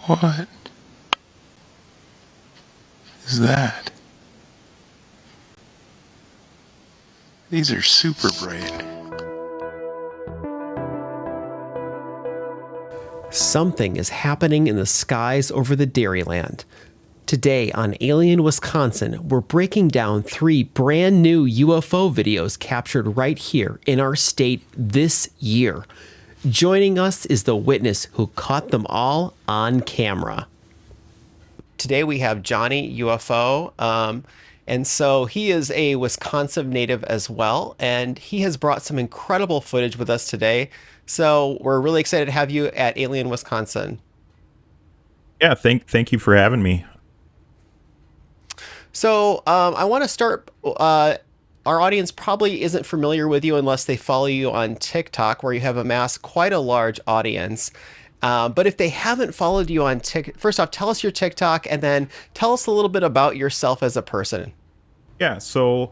What is that? These are super bright. Something is happening in the skies over the Dairyland. Today on Alien Wisconsin, we're breaking down 3 brand new UFO videos captured right here in our state this year. Joining us is the witness who caught them all on camera. Today we have Johnny UFO, and so he is a Wisconsin native as well, and he has brought some incredible footage with us today. So we're really excited to have you at Alien Wisconsin. Yeah, thank you for having me. So I want to start. Our audience probably isn't familiar with you unless they follow you on TikTok, where you have amassed quite a large audience. But if they haven't followed you on TikTok, first off, tell us your TikTok, and then tell us a little bit about yourself as a person. Yeah, so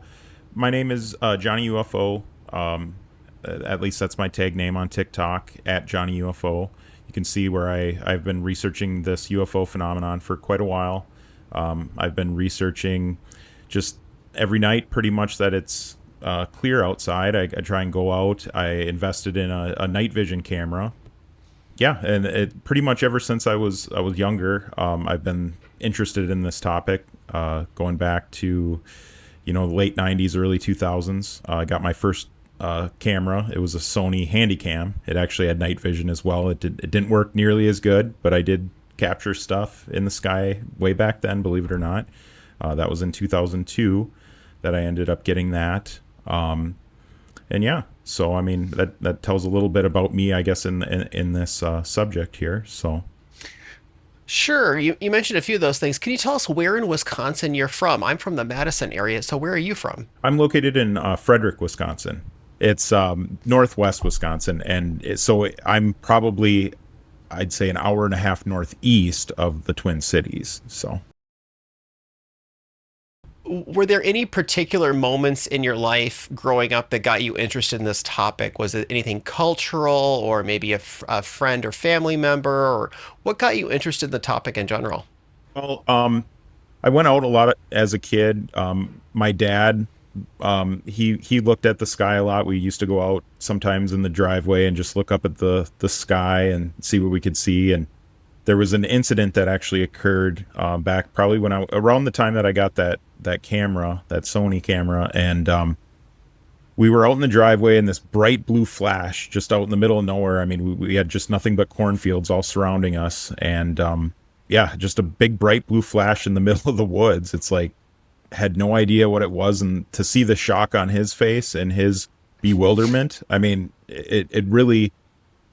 my name is Johnny UFO. At least that's my tag name on TikTok, at Johnny UFO. You can see where I've been researching this UFO phenomenon for quite a while. I've been researching just every night pretty much that it's clear outside. I try and go out. I invested in a night vision camera. Yeah, and it pretty much ever since I was younger, I've been interested in this topic, going back to, the late 90s, early 2000s. I got my first camera. It was a Sony Handycam. It actually had night vision as well. It didn't work nearly as good, but I did capture stuff in the sky way back then, believe it or not. That was in 2002 that I ended up getting that. And yeah, so I mean that tells a little bit about me, I guess, in this subject here. So Sure, you mentioned a few of those things. Can you tell us where in Wisconsin you're from? I'm from the Madison area, so where are you from? I'm located in Frederic, Wisconsin. It's northwest Wisconsin, and so I'm probably, I'd say, an hour and a half northeast of the Twin Cities. So, Were there any particular moments in your life growing up that got you interested in this topic? Was it anything cultural, or maybe a friend or family member, or what got you interested in the topic in general? well, I went out a lot as a kid. My dad, he looked at the sky a lot. We used to go out sometimes in the driveway and just look up at the sky and see what we could see. And there was an incident that actually occurred back probably when around the time that I got that camera, that Sony camera, and we were out in the driveway, and this bright blue flash just out in the middle of nowhere. I mean, we had just nothing but cornfields all surrounding us, and yeah, just a big bright blue flash in the middle of the woods. It's like, had no idea what it was, and to see the shock on his face and his bewilderment, I mean, it really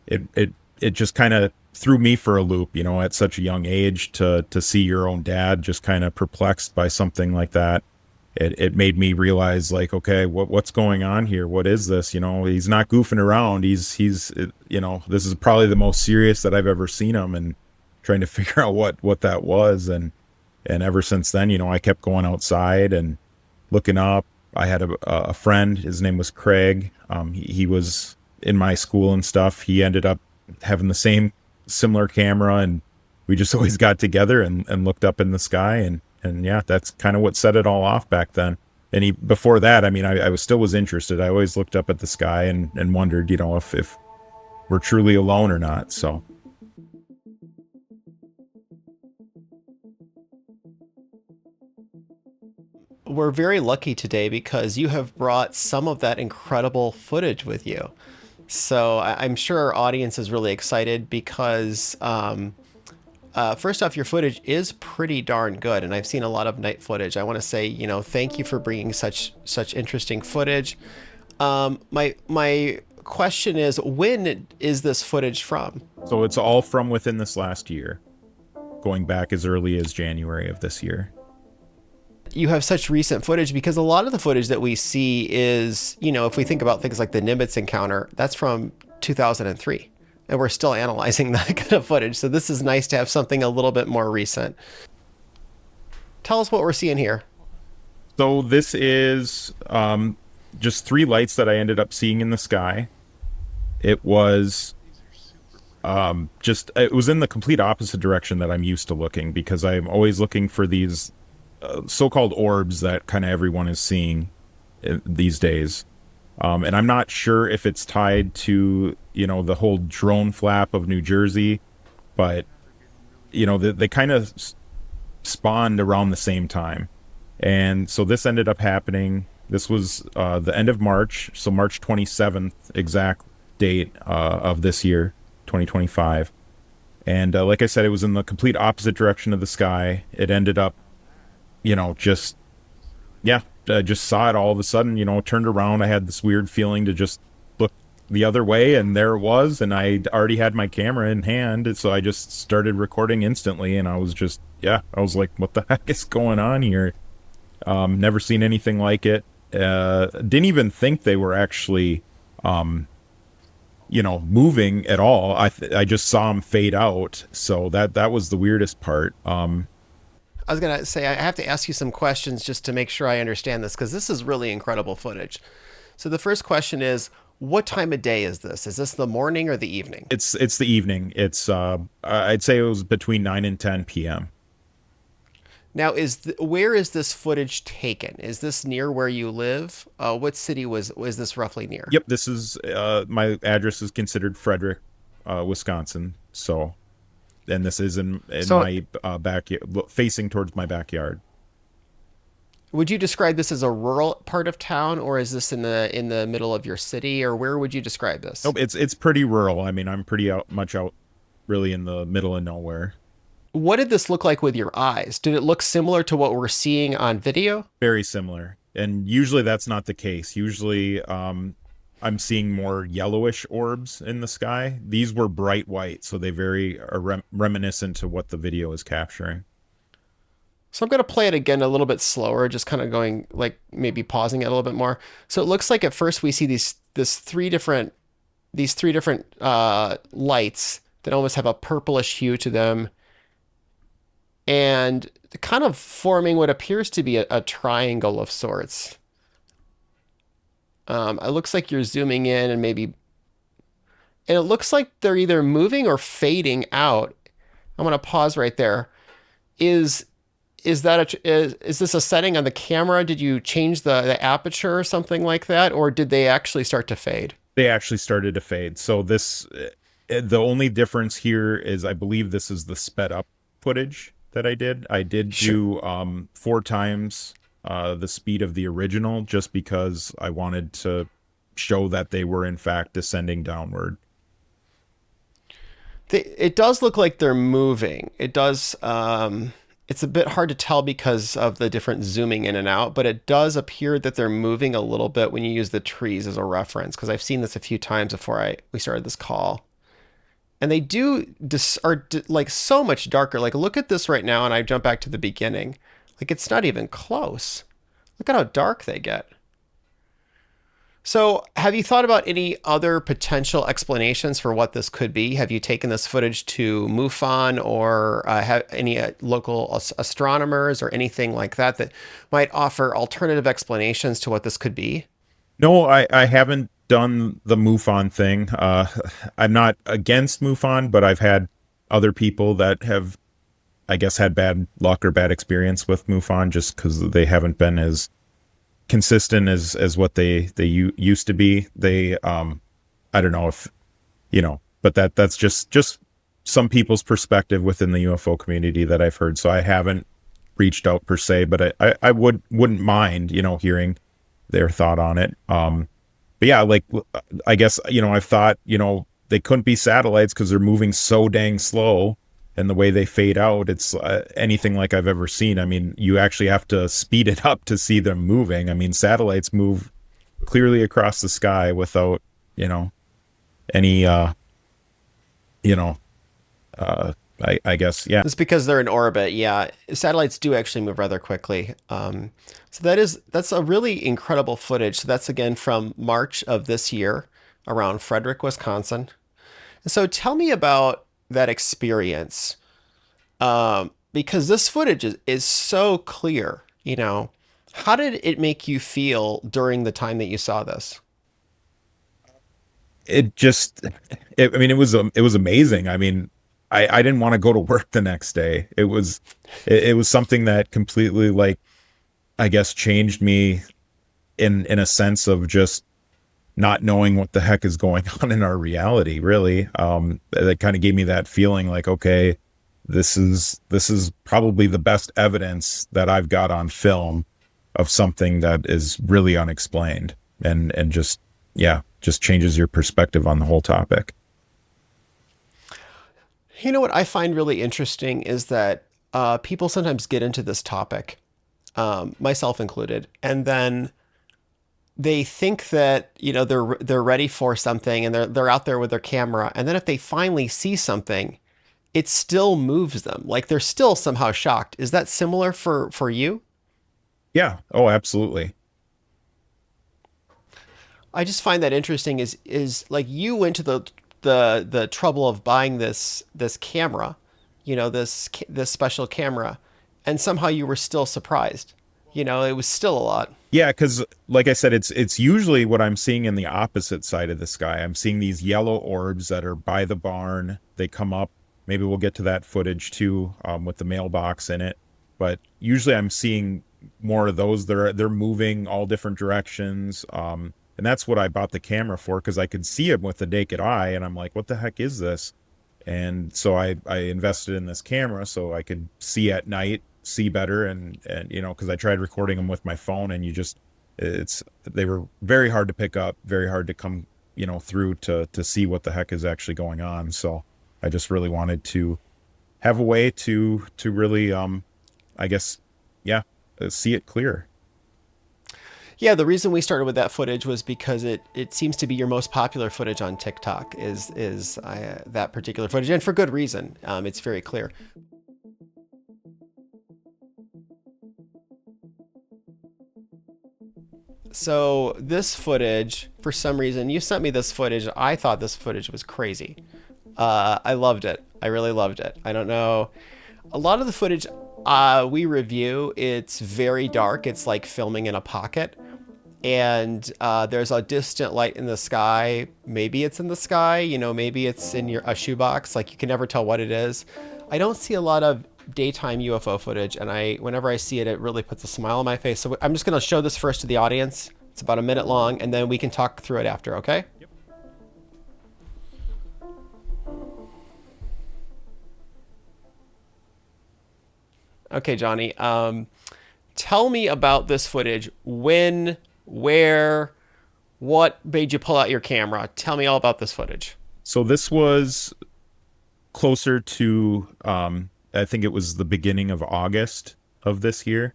it just kind of threw me for a loop, at such a young age, to see your own dad just kind of perplexed by something like that. It made me realize, like, okay, what's going on here? What is this? He's not goofing around. He's this is probably the most serious that I've ever seen him, and trying to figure out what that was. And ever since then, I kept going outside and looking up. I had a friend, his name was Craig. He was in my school and stuff. He ended up having the same similar camera, and we just always got together and looked up in the sky, and yeah, that's kind of what set it all off back then. And before that, I mean, I was interested. I always looked up at the sky and wondered, if we're truly alone or not. So We're very lucky today because you have brought some of that incredible footage with you. So I'm sure our audience is really excited because, first off, your footage is pretty darn good, and I've seen a lot of night footage. I want to say, thank you for bringing such interesting footage. My question is, when is this footage from? so it's all from within this last year, going back as early as January of this year. You have such recent footage, because a lot of the footage that we see is, if we think about things like the Nimitz encounter, that's from 2003, and we're still analyzing that kind of footage. So this is nice to have something a little bit more recent. Tell us what we're seeing here. So this is just 3 lights that I ended up seeing in the sky. It was Just it was in the complete opposite direction that I'm used to looking, because I'm always looking for these so-called orbs that kind of everyone is seeing these days. And I'm not sure if it's tied to, the whole drone flap of New Jersey, but they kind of spawned around the same time. And so this ended up happening. This was the end of March, so March 27th, exact date of this year, 2025. And like I said, it was in the complete opposite direction of the sky. It ended up, just, yeah, I just saw it all of a sudden, turned around. I had this weird feeling to just look the other way, and there it was. And I already had my camera in hand, so I just started recording instantly. And I was just, I was like, what the heck is going on here? Never seen anything like it. Didn't even think they were actually, moving at all. I just saw them fade out. So that was the weirdest part. I was going to say, I have to ask you some questions just to make sure I understand this, because this is really incredible footage. So the first question is, what time of day is this? Is this the morning or the evening? It's the evening. It's I'd say it was between 9 and 10 p.m. Now, where is this footage taken? Is this near where you live? What city was this roughly near? Yep, this is my address is considered Frederic, Wisconsin. So, and this is in my backyard, facing towards my backyard. Would you describe this as a rural part of town, or is this in the middle of your city, or where would you describe this? Nope, it's pretty rural. I mean, I'm pretty much out, really in the middle of nowhere. What did this look like with your eyes? Did it look similar to what we're seeing on video? Very similar. And usually that's not the case. Usually I'm seeing more yellowish orbs in the sky. These were bright white, so they are reminiscent to what the video is capturing. So I'm going to play it again a little bit slower, just kind of going, like, maybe pausing it a little bit more. So it looks like at first we see these three different lights that almost have a purplish hue to them, and kind of forming what appears to be a triangle of sorts. It looks like you're zooming in, and it looks like they're either moving or fading out. I'm going to pause right there. Is this a setting on the camera? Did you change the aperture or something like that, or did they actually start to fade? They actually started to fade. So the only difference here is I believe this is the sped up footage that I did. I did do 4 times the speed of the original, just because I wanted to show that they were in fact descending downward. It does look like they're moving. It does. It's a bit hard to tell because of the different zooming in and out, but it does appear that they're moving a little bit when you use the trees as a reference, because I've seen this a few times before we started this call. And they are like so much darker. Like, look at this right now, and I jump back to the beginning. Like, it's not even close. Look at how dark they get. So have you thought about any other potential explanations for what this could be? Have you taken this footage to MUFON or have any local astronomers or anything like that might offer alternative explanations to what this could be? No, I haven't done the MUFON thing. I'm not against MUFON, but I've had other people that have, I guess, had bad luck or bad experience with MUFON, just because they haven't been as consistent as what they used to be. They I don't know if but that's just some people's perspective within the UFO community that I've heard. So I haven't reached out per se, but I wouldn't mind hearing their thought on it. But yeah, like, I guess I've thought they couldn't be satellites because they're moving so dang slow. And the way they fade out, it's anything like I've ever seen. I mean, you actually have to speed it up to see them moving. I mean, satellites move clearly across the sky without, any, I guess, yeah. It's because they're in orbit. Yeah, satellites do actually move rather quickly. So that's a really incredible footage. So that's again from March of this year around Frederic, Wisconsin. And so tell me about that experience, because this footage is so clear. How did it make you feel during the time that you saw this? it just, I mean, it was amazing. I mean, I didn't want to go to work the next day. It was something that completely, like, I guess, changed me in a sense of just not knowing what the heck is going on in our reality, really. That kind of gave me that feeling like, okay, this is probably the best evidence that I've got on film of something that is really unexplained, and just, yeah, just changes your perspective on the whole topic. You know what I find really interesting is that people sometimes get into this topic, myself included, and then they think that they're ready for something, and they're out there with their camera, and then if they finally see something, it still moves them. Like they're still somehow shocked. Is that similar for you? Yeah. Oh, absolutely. I just find that interesting. Is like you went to the trouble of buying this camera, this special camera, and somehow you were still surprised. It was still a lot. Yeah, because like I said, it's usually what I'm seeing in the opposite side of the sky. I'm seeing these yellow orbs that are by the barn. They come up. Maybe we'll get to that footage too, with the mailbox in it. But usually I'm seeing more of those. They're moving all different directions. And that's what I bought the camera for, because I could see them with the naked eye, and I'm like, what the heck is this? And so I invested in this camera so I could see at night, see better, and because I tried recording them with my phone, and they were very hard to pick up, very hard to come through to see what the heck is actually going on. So I just really wanted to have a way to really I guess, yeah, see it clear. Yeah, the reason we started with that footage was because it seems to be your most popular footage on TikTok is that particular footage, and for good reason. It's very clear. So this footage, for some reason, you sent me this footage. I thought this footage was crazy. I loved it. I really loved it. I don't know. A lot of the footage we review, it's very dark. It's like filming in a pocket. And there's a distant light in the sky. Maybe it's in the sky, maybe it's in a shoebox. Like you can never tell what it is. I don't see a lot of daytime UFO footage, and whenever I see it, it really puts a smile on my face. So I'm just going to show this first to the audience. It's about a minute long, and then we can talk through it after, okay? Yep. Okay, Johnny. Tell me about this footage. When, where, what made you pull out your camera? Tell me all about this footage. So this was closer to I think it was the beginning of August of this year.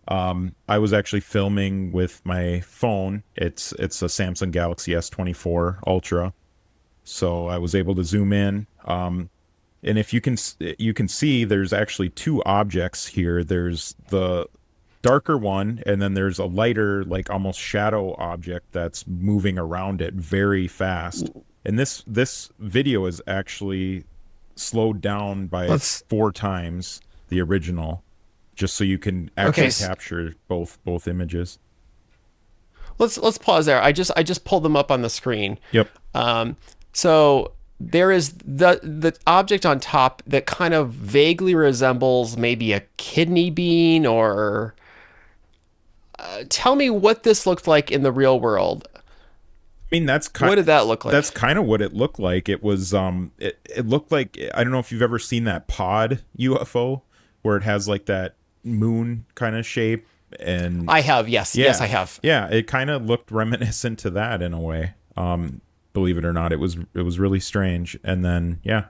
I was actually filming with my phone. It's a Samsung Galaxy S24 Ultra. So I was able to zoom in. And if you can see, there's actually two objects here. There's the darker one, and then there's a lighter, like almost shadow object that's moving around it very fast. And this video is actually slowed down by 4 times the original, just so you can actually capture both images. Let's pause there. I just pulled them up on the screen. Yep. So there is the object on top that kind of vaguely resembles maybe a kidney bean, or tell me what this looked like in the real world. I mean, what did that look like? That's kind of what it looked like. It was it looked like, I don't know if you've ever seen that pod UFO where it has like that moon kind of shape. And I have, yes. Yeah, yes, I have. Yeah, it kind of looked reminiscent to that in a way. Believe it or not, it was really strange. And then yeah.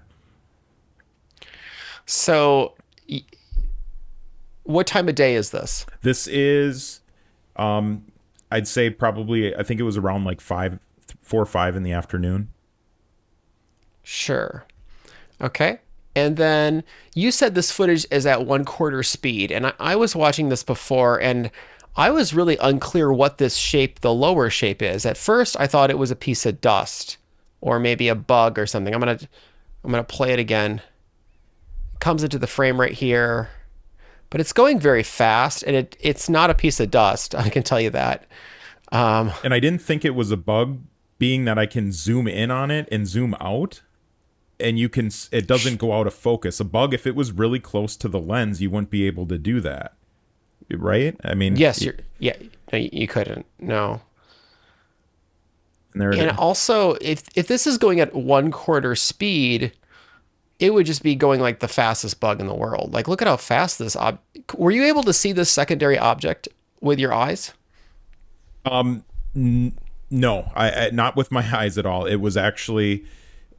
So what time of day is this? This is I'd say probably, I think it was around like 4 or 5 in the afternoon. Sure. Okay. And then you said this footage is at 1/4 speed. And I was watching this before, and I was really unclear what this shape, the lower shape, is. At first, I thought it was a piece of dust or maybe a bug or something. I'm gonna play it again. It comes into the frame right here, but it's going very fast, and it's not a piece of dust. I can tell you that. And I didn't think it was a bug being that I can zoom in on it and zoom out, and it doesn't go out of focus. A bug, if it was really close to the lens, you wouldn't be able to do that, right? I mean, Yes, yeah, no, you couldn't. No. and there it And is. also, if this is going at 1/4 speed, it would just be going like the fastest bug in the world. Like, look at how fast this were you able to see this secondary object with your eyes? No, I not with my eyes at all. It was actually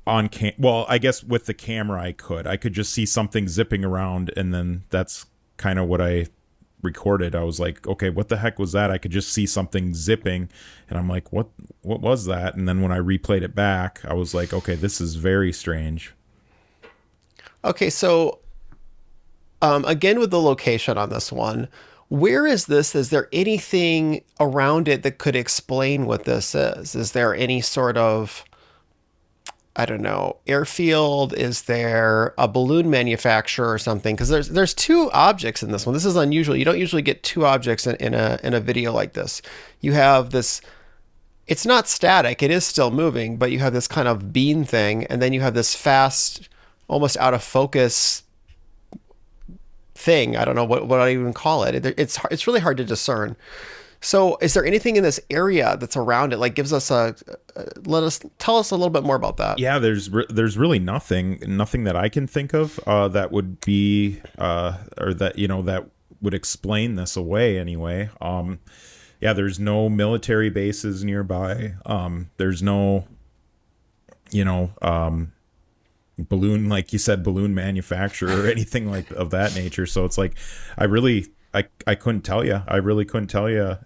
on well, I guess with the camera I could just see something zipping around, and then that's kind of what I recorded. I was like, okay, what the heck was that? I could just see something zipping, and I'm like, what was that? And then when I replayed it back, I was like, okay, this is very strange. Okay, so again with the location on this one, where is this? Is there anything around it that could explain what this is? Is there any sort of, I don't know, airfield? Is there a balloon manufacturer or something? Because there's two objects in this one. This is unusual. You don't usually get two objects in a video like this. You have this. It's not static. It is still moving, but you have this kind of beam thing, and then you have this fast, almost out of focus thing. I don't know what I even call it. It's really hard to discern. So, is there anything in this area that's around it? Like, gives us tell us a little bit more about that. Yeah, there's really nothing that I can think of that would be or that that would explain this away anyway. Yeah, there's no military bases nearby. There's no balloon, like you said, balloon manufacturer or anything like of that nature. So it's like I couldn't tell you. I really couldn't tell you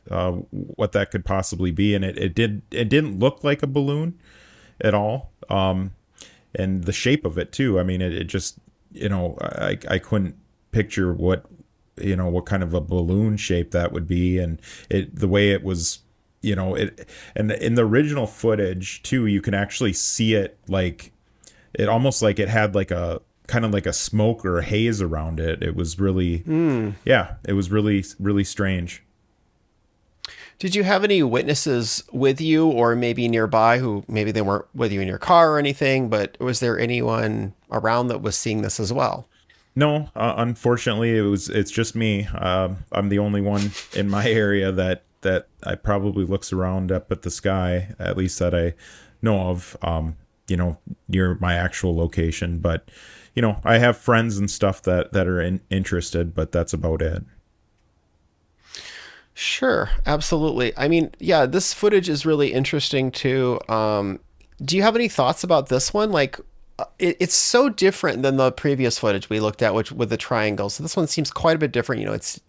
what that could possibly be, and it didn't look like a balloon at all. And the shape of it too. I mean, it just I couldn't picture what kind of a balloon shape that would be, and the way it was. It, and in the original footage too, you can actually see it like it almost like it had like a kind of like a smoke or a haze around it. It was really, yeah, it was really, really strange. Did you have any witnesses with you or maybe nearby who maybe they weren't with you in your car or anything, but was there anyone around that was seeing this as well? No, unfortunately, it's just me. I'm the only one in my area that I probably looks around up at the sky, at least that I know of. Near my actual location, but I have friends and stuff that are interested, but that's about it. Sure, absolutely. I mean, yeah, this footage is really interesting too. Do you have any thoughts about this one? Like, it's so different than the previous footage we looked at, which with the triangle. So this one seems quite a bit different. It's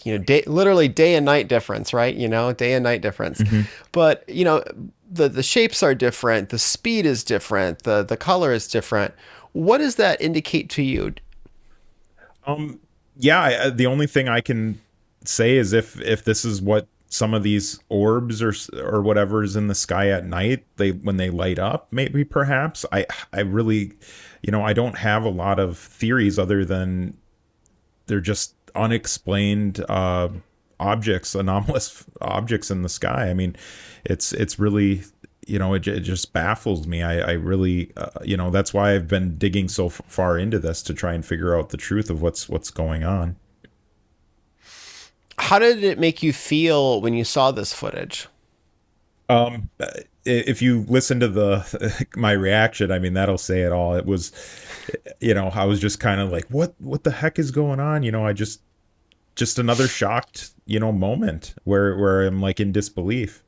literally day and night difference, right? Day and night difference. Mm-hmm. But the shapes are different, the speed is different, the color is different. What does that indicate to you? Yeah, the only thing I can say is if this is what some of these orbs or whatever is in the sky at night, when they light up, maybe perhaps I really, I don't have a lot of theories other than they're just unexplained objects, anomalous objects in the sky. I mean, it's really, it just baffles me. I really, that's why I've been digging so far into this to try and figure out the truth of what's going on. How did it make you feel when you saw this footage? If you listen to my reaction, I mean, that'll say it all. It was, I was just kind of like, what the heck is going on? I just another shocked, moment where I'm like in disbelief.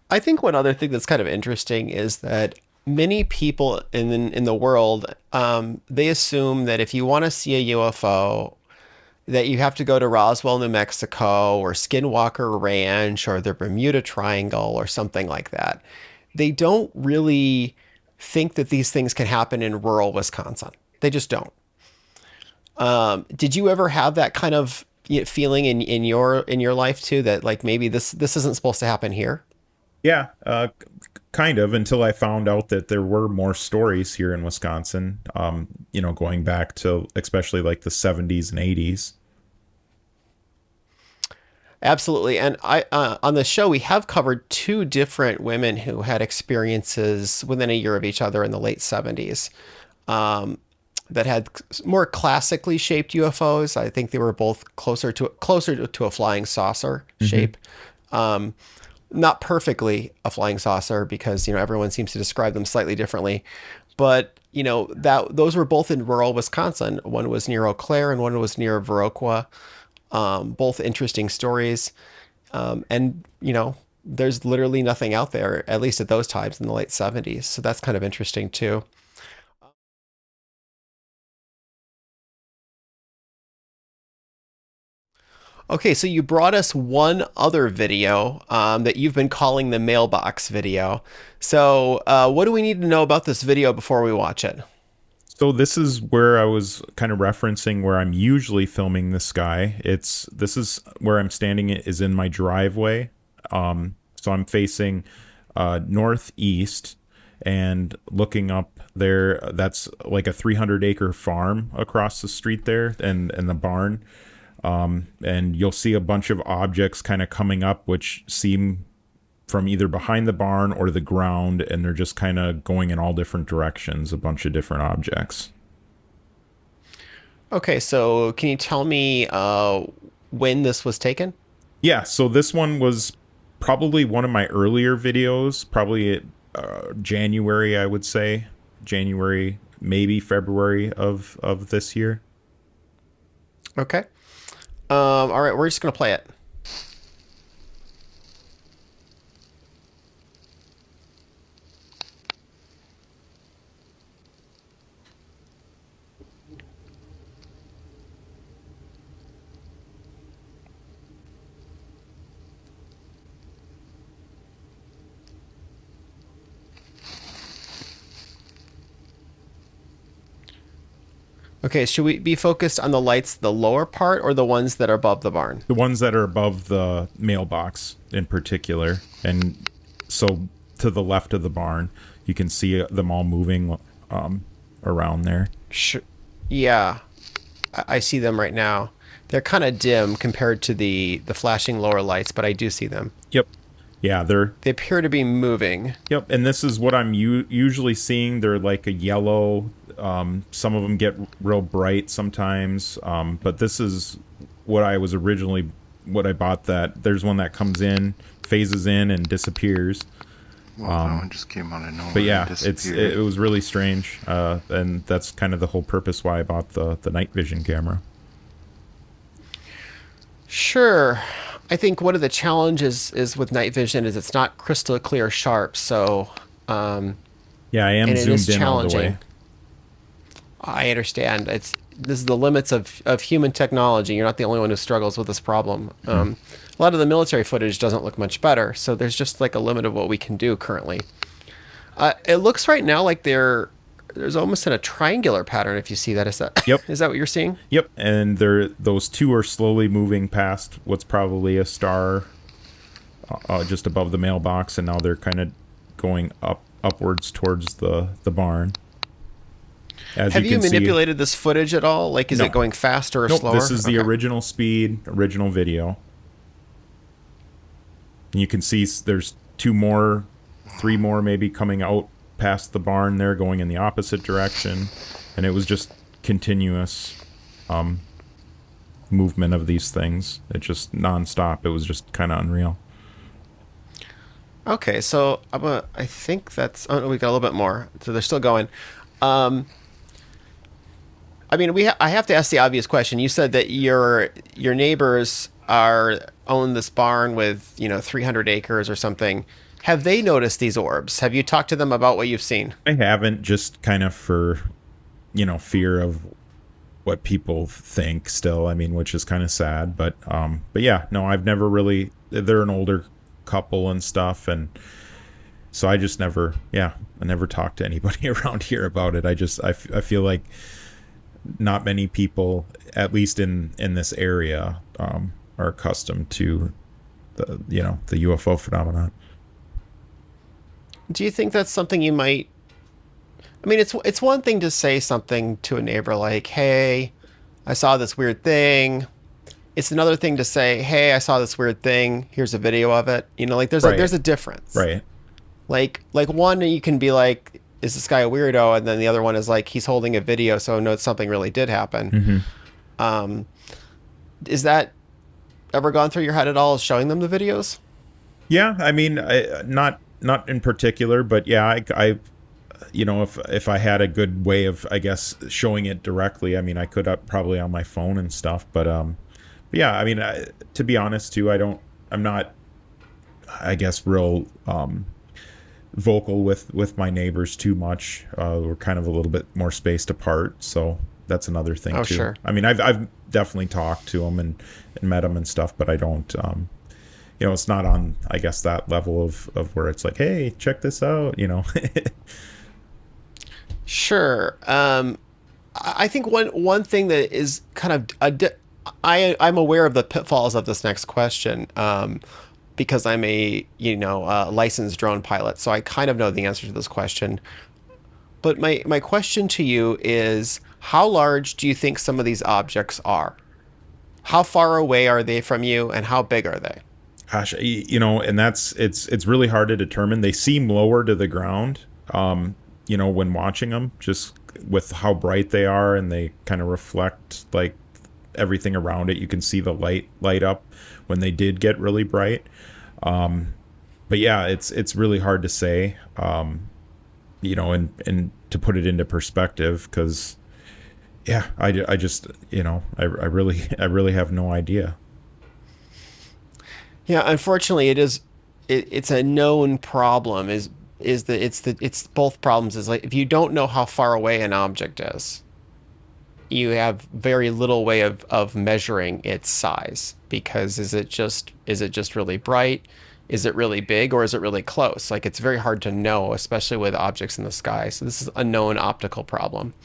I think one other thing that's kind of interesting is that many people in the world, they assume that if you want to see a UFO, that you have to go to Roswell, New Mexico, or Skinwalker Ranch, or the Bermuda Triangle, or something like that. They don't really think that these things can happen in rural Wisconsin. They just don't. Did you ever have that kind of feeling in your life too, that like maybe this isn't supposed to happen here? Yeah, kind of, until I found out that there were more stories here in Wisconsin, going back to especially like the 70s and 80s. Absolutely. And I on the show we have covered two different women who had experiences within a year of each other in the late 70s. That had more classically shaped UFOs. I think they were both closer to a flying saucer shape. Not perfectly a flying saucer because everyone seems to describe them slightly differently, but that those were both in rural Wisconsin. One was near Eau Claire and one was near Viroqua. Both interesting stories, and there's literally nothing out there, at least at those times in the late 70s. So that's kind of interesting too. Okay, so you brought us one other video that you've been calling the mailbox video. So, what do we need to know about this video before we watch it? So this is where I was kind of referencing where I'm usually filming the sky. This is where I'm standing is in my driveway. So I'm facing northeast and looking up there. That's like a 300-acre farm across the street there, and the barn. And you'll see a bunch of objects kind of coming up, which seem from either behind the barn or the ground, and they're just kind of going in all different directions, a bunch of different objects. Okay, so can you tell me when this was taken? Yeah, so this one was probably one of my earlier videos, probably January, I would say. January, maybe February of this year. Okay. All right, we're just going to play it. Okay, should we be focused on the lights, the lower part, or the ones that are above the barn? The ones that are above the mailbox in particular. And so to the left of the barn, you can see them all moving around there. Sure. Yeah, I see them right now. They're kind of dim compared to the flashing lower lights, but I do see them. Yep. Yeah, They appear to be moving. Yep, and this is what I'm usually seeing. They're like a yellow. Some of them get real bright sometimes, but this is what I was originally what I bought. That there's one that comes in, phases in, and disappears. Well, that one just came out of nowhere. But yeah, and it was really strange, and that's kind of the whole purpose why I bought the night vision camera. Sure. I think one of the challenges is with night vision is it's not crystal clear sharp, so Yeah, I am and it is zoomed in all the way. challenging. I understand. This is the limits of human technology. You're not the only one who struggles with this problem. A lot of the military footage doesn't look much better, so there's just like a limit of what we can do currently. It looks right now like there's almost in a triangular pattern. If you see that, Yep. is that what you're seeing? Yep, and those two are slowly moving past what's probably a star just above the mailbox, and now they're kind of going upwards towards the barn. As Have you can see, manipulated this footage at all? Like, is No. it going faster or nope, slower? this is the Okay. original speed, original video. And you can see there's three more maybe coming out past the barn there, going in the opposite direction, and it was just continuous movement of these things. It just nonstop. It was just kind of unreal. Okay, so I think that's. Oh no, we got a little bit more. So they're still going. I mean, I have to ask the obvious question. You said that your neighbors own this barn with 300 acres or something. Have they noticed these orbs? Have you talked to them about what you've seen? I haven't, just kind of for fear of what people think still. I mean, which is kind of sad, but yeah, no, I've never really. They're an older couple and stuff, and so I just never, I never talked to anybody around here about it. I feel like not many people, at least in this area, are accustomed to the UFO phenomenon. Do you think that's something you might? I mean, it's one thing to say something to a neighbor like, "Hey, I saw this weird thing. it's another thing to say, hey, I saw this weird thing. Here's a video of it. You know, like Right. there's a difference. Right. Like one, you can be like, is this guy a weirdo? And then the other one is like, he's holding a video, so no, something really did happen. Is that ever gone through your head at all, showing them the videos? Yeah, I mean, not in particular, but yeah, I you know, if I had a good way of, I guess, showing it directly, I mean, I could probably on my phone and stuff, but yeah, I mean, to be honest too, I'm not, I guess, real vocal with my neighbors too much. We're kind of a little bit more spaced apart, so that's another thing too. Sure. I mean, I've definitely talked to them and met them and stuff, but I don't. You know, it's not on, I guess, that level of where it's like, hey, check this out, you know. Sure. I think one thing that is kind of I'm aware of the pitfalls of this next question, because I'm a licensed drone pilot, so I kind of know the answer to this question. But my question to you is, how large do you think some of these objects are? How far away are they from you, and how big are they? Gosh, you know, and it's really hard to determine. They seem lower to the ground, you know, when watching them, just with how bright they are, and they kind of reflect like everything around it. You can see the light up when they did get really bright. But yeah, it's really hard to say, you know, and to put it into perspective, because yeah, I just, you know, I really have no idea. Yeah, unfortunately, it's a known problem. It's both problems. Is like, if you don't know how far away an object is, you have very little way of measuring its size, because is it just really bright? Is it really big, or is it really close? Like, it's very hard to know, especially with objects in the sky. So this is a known optical problem.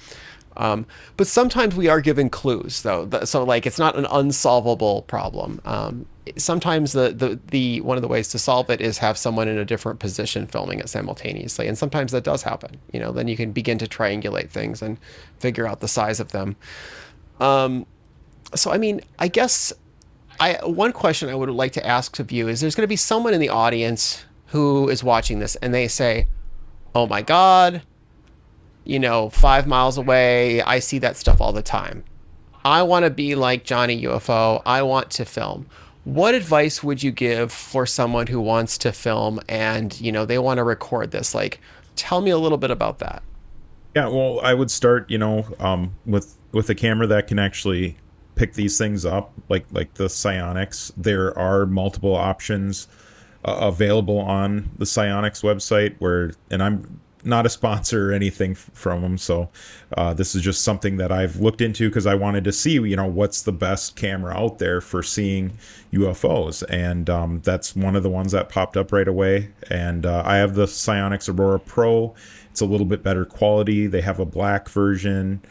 But sometimes we are given clues, though. So like, it's not an unsolvable problem. Sometimes the one of the ways to solve it is have someone in a different position filming it simultaneously, and sometimes that does happen. You know, then you can begin to triangulate things and figure out the size of them. So I mean, I guess one question I would like to ask of you is: there's going to be someone in the audience who is watching this, and they say, "Oh my God, you know, 5 miles away, I see that stuff all the time. I want to be like Johnny UFO. I want to film." What advice would you give for someone who wants to film and, you know, they want to record this? Like, tell me a little bit about that. Yeah, well, I would start, you know, with a camera that can actually pick these things up, like the Psionics. There are multiple options available on the Psionics website, and I'm not a sponsor or anything from them, so this is just something that I've looked into because I wanted to see, you know, what's the best camera out there for seeing UFOs, and that's one of the ones that popped up right away. And I have the Psionics Aurora Pro. It's a little bit better quality. They have a black version,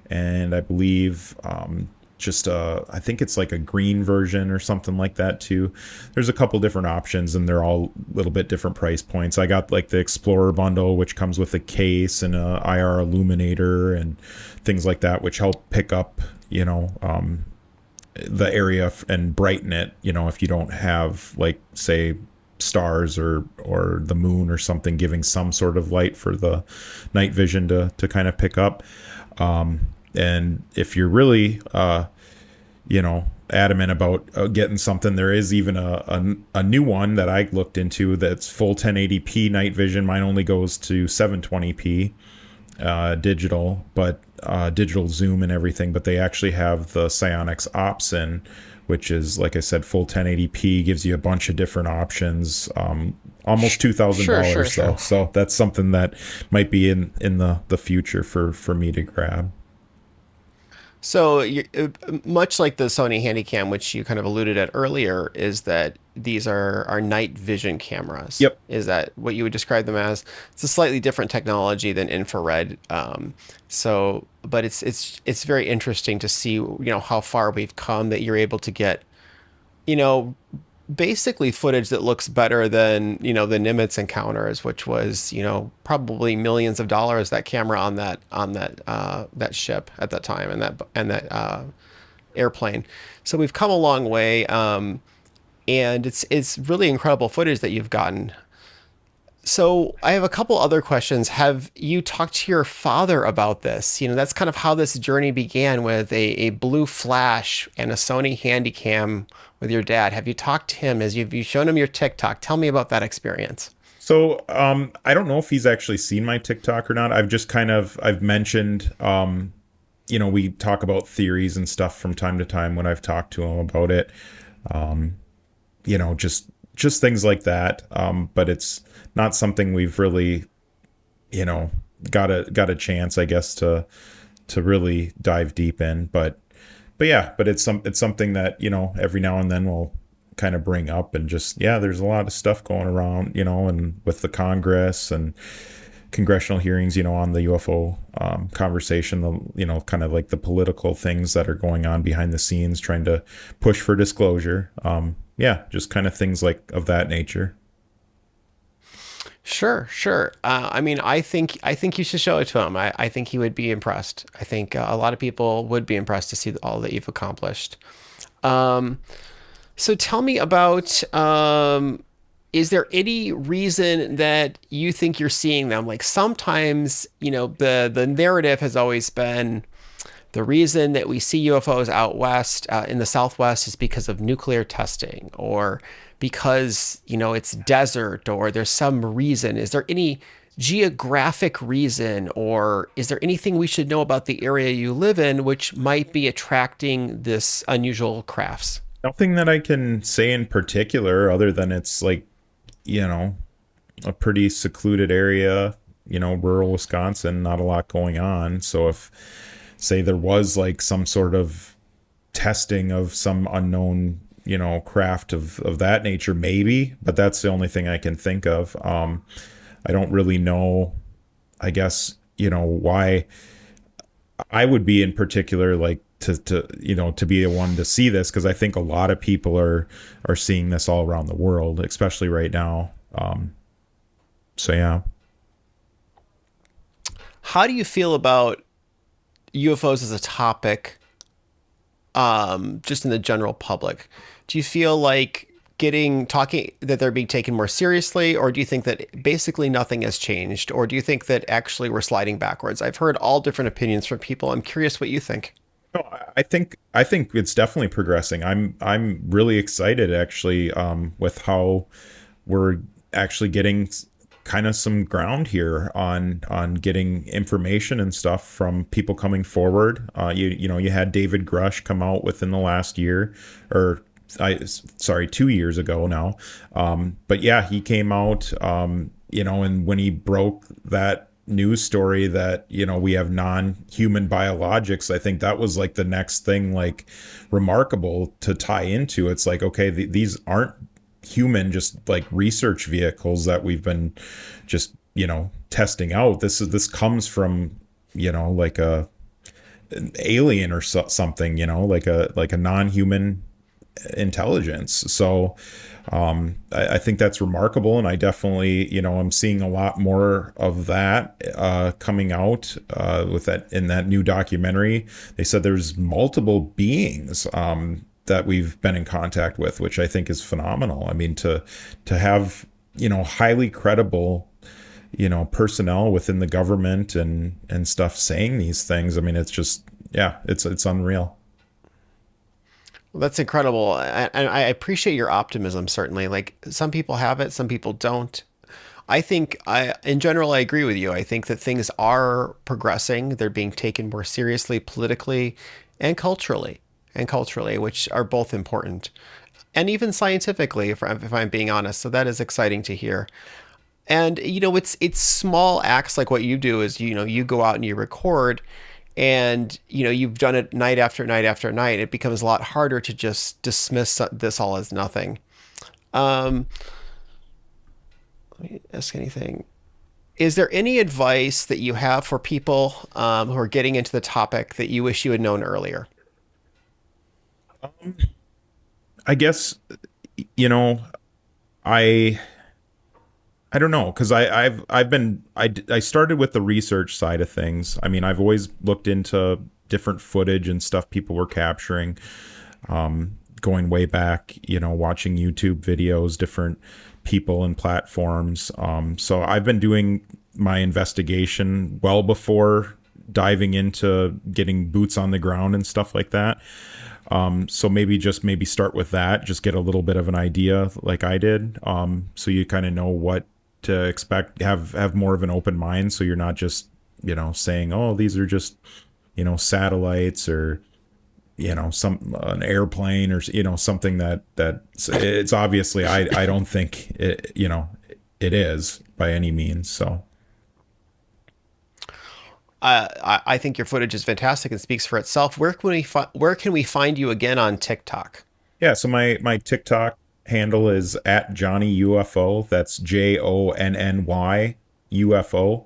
and I believe I think it's like a green version or something like that too. There's a couple different options, and they're all a little bit different price points. I got like the Explorer bundle, which comes with a case and a IR illuminator and things like that, which help pick up, you know, the area and brighten it, you know, if you don't have, like, say, stars or the moon or something giving some sort of light for the night vision to kind of pick up. And if you're really, you know, adamant about getting something, there is even a new one that I looked into that's full 1080p night vision. Mine only goes to 720p digital, but digital zoom and everything. But they actually have the Psionics Opsin, which is, like I said, full 1080p, gives you a bunch of different options. Almost $2,000 though. So that's something that might be in the future for me to grab. So much like the Sony Handycam, which you kind of alluded at earlier, is that these are night vision cameras. Yep. Is that what you would describe them as? It's a slightly different technology than infrared. But it's very interesting to see, you know, how far we've come, that you're able to get, you know, basically footage that looks better than, you know, the Nimitz encounters, which was, you know, probably millions of dollars, that camera on that ship at that time, and that airplane. So we've come a long way, and it's really incredible footage that you've gotten. So I have a couple other questions. Have you talked to your father about this? That's kind of how this journey began, with a blue flash and a Sony Handycam with your dad. Have you talked to him? You shown him your TikTok? Tell me about that experience. So I don't know if he's actually seen my TikTok or not. I've mentioned, we talk about theories and stuff from time to time when I've talked to him about it. Just things like that. But it's not something we've really, got a chance, I guess, to really dive deep in. But it's something that, every now and then we'll kind of bring up, and just, there's a lot of stuff going around, and with the Congress and congressional hearings, on the UFO conversation, kind of like the political things that are going on behind the scenes, trying to push for disclosure. Just kind of things like of that nature. Sure. I think you should show it to him. I think he would be impressed. I think a lot of people would be impressed to see all that you've accomplished. So tell me about, is there any reason that you think you're seeing them? Like sometimes, the narrative has always been the reason that we see UFOs out west, in the Southwest, is because of nuclear testing, or because, it's desert, or there's some reason. Is there any geographic reason, or is there anything we should know about the area you live in which might be attracting this unusual crafts? Nothing that I can say in particular, other than it's like, a pretty secluded area, rural Wisconsin, not a lot going on. So if, say, there was like some sort of testing of some unknown, craft of that nature, maybe, but that's the only thing I can think of. I don't really know, I guess, why I would be in particular, like, to be the one to see this, because I think a lot of people are seeing this all around the world, especially right now. So yeah. How do you feel about UFOs as a topic, just in the general public? Do you feel like talking that they're being taken more seriously, or do you think that basically nothing has changed, or do you think that actually we're sliding backwards? I've heard all different opinions from people. I'm curious what you think. No, I think it's definitely progressing. I'm really excited, actually, with how we're actually getting kind of some ground here on getting information and stuff from people coming forward. You had David Grush come out within the last year, or 2 years ago now. But yeah, he came out, and when he broke that news story that, we have non-human biologics, I think that was like the next thing, like, remarkable to tie into. It's like, okay, these aren't human, just like research vehicles that we've been just, testing out. This comes from, like an alien or something, like a non-human intelligence. So I think that's remarkable, and I definitely, I'm seeing a lot more of that coming out with that, in that new documentary. They said there's multiple beings that we've been in contact with, which I think is phenomenal. I mean, to have, highly credible, personnel within the government and stuff saying these things. I mean, it's just, it's unreal. Well, that's incredible. And I appreciate your optimism, certainly. Like, some people have it, some people don't. I think in general, I agree with you. I think that things are progressing. They're being taken more seriously politically and culturally, which are both important, and even scientifically, if I'm being honest. So that is exciting to hear. And, it's small acts like what you do is, you go out and you record, and, you've done it night after night after night. It becomes a lot harder to just dismiss this all as nothing. Let me ask anything. Is there any advice that you have for people who are getting into the topic that you wish you had known earlier? I guess, I don't know, because I started with the research side of things. I mean, I've always looked into, different footage and stuff people were capturing, going way back, watching YouTube videos, different people and platforms. So I've been doing my investigation well before diving into getting boots on the ground and stuff like that. So maybe start with that, just get a little bit of an idea like I did. So you kind of know what to expect, have more of an open mind. So you're not just, saying, oh, these are just, satellites or, an airplane or, something that it's obviously, I don't think it, it is by any means. So. I think your footage is fantastic and speaks for itself. Where can we find you again on TikTok? Yeah, so my TikTok handle is at Johnny UFO. That's JONNY UFO.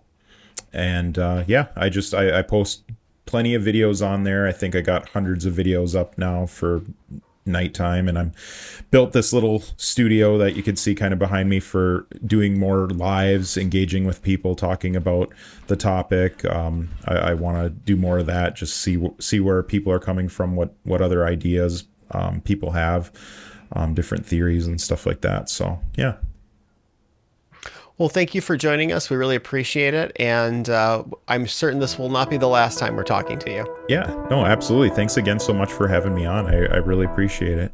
And I post plenty of videos on there. I think I got hundreds of videos up now for nighttime, and I'm built this little studio that you can see kind of behind me for doing more lives, engaging with people, talking about the topic. I want to do more of that, just see where people are coming from, what other ideas people have, different theories and stuff like that. So yeah. Well, thank you for joining us. We really appreciate it. And I'm certain this will not be the last time we're talking to you. Yeah, no, absolutely. Thanks again so much for having me on. I really appreciate it.